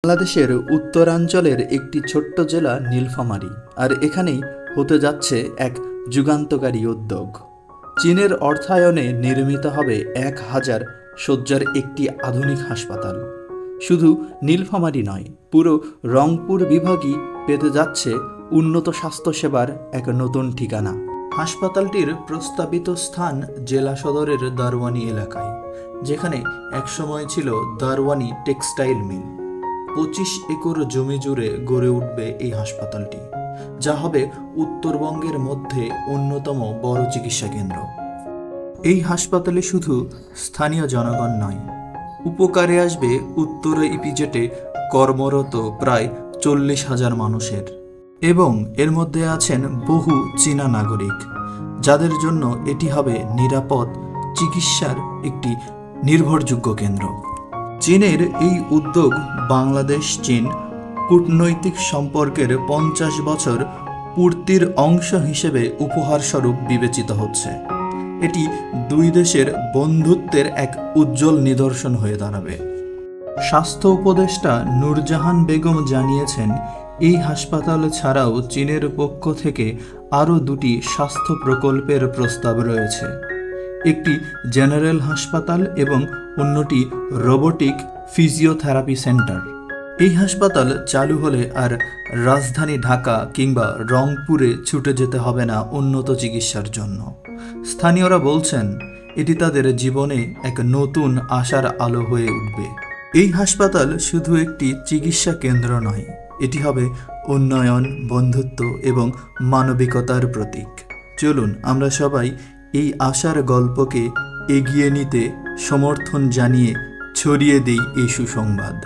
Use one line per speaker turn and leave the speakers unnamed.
বাংলাদেশের উত্তরাঞ্চলের একটি ছোট্ট জেলা নীলফামারী, আর এখানেই হতে যাচ্ছে এক যুগান্তকারী উদ্যোগ। চীনের অর্থায়নে নির্মিত হবে 1000 শয্যার একটি আধুনিক হাসপাতাল। শুধু নীলফামারী নয়, পুরো রংপুর বিভাগই পেতে যাচ্ছে উন্নত স্বাস্থ্যসেবার এক নতুন ঠিকানা। হাসপাতালটির প্রস্তাবিত স্থান জেলা সদরের দারওয়ানি এলাকায়, যেখানে একসময় ছিল দারওয়ানি টেক্সটাইল মিল। 25 একর জমি জুড়ে গড়ে উঠবে এই হাসপাতালটি, যা হবে উত্তরবঙ্গের মধ্যে অন্যতম বড় চিকিৎসা কেন্দ্র। এই হাসপাতালে শুধু স্থানীয় জনগণ নয়, উপকারে আসবে উত্তর ইপিজেডে কর্মরত প্রায় 40,000 মানুষের, এবং এর মধ্যে আছেন বহু চীনা নাগরিক, যাদের জন্য এটি হবে নিরাপদ চিকিৎসার একটি নির্ভরযোগ্য কেন্দ্র। চীনের এই উদ্যোগ বাংলাদেশ চীন কূটনৈতিক সম্পর্কের 50 বছর পূর্তির অংশ হিসেবে উপহারস্বরূপ বিবেচিত হচ্ছে। এটি দুই দেশের বন্ধুত্বের এক উজ্জ্বল নিদর্শন হয়ে দাঁড়াবে। স্বাস্থ্য উপদেষ্টা নূরজাহান বেগম জানিয়েছেন, এই হাসপাতাল ছাড়াও চীনের পক্ষ থেকে আরও 2টি স্বাস্থ্য প্রকল্পের প্রস্তাব রয়েছে। একটি জেনারেল হাসপাতাল এবং অন্যটি রোবোটিক ফিজিওথেরাপি সেন্টার। এই হাসপাতাল চালু হলে আর রাজধানী ঢাকা কিংবা রংপুরে ছুটে যেতে হবে না উন্নত চিকিৎসার জন্য। স্থানীয়রা বলছেন, এটি তাদের জীবনে এক নতুন আশার আলো হয়ে উঠবে। এই হাসপাতাল শুধু একটি চিকিৎসা কেন্দ্র নয়, এটি হবে উন্নয়ন, বন্ধুত্ব এবং মানবিকতার প্রতীক। চলুন আমরা সবাই এই আশার গল্পকে এগিয়ে নিতে সমর্থন জানিয়ে ছড়িয়ে দিই এই সুসংবাদ।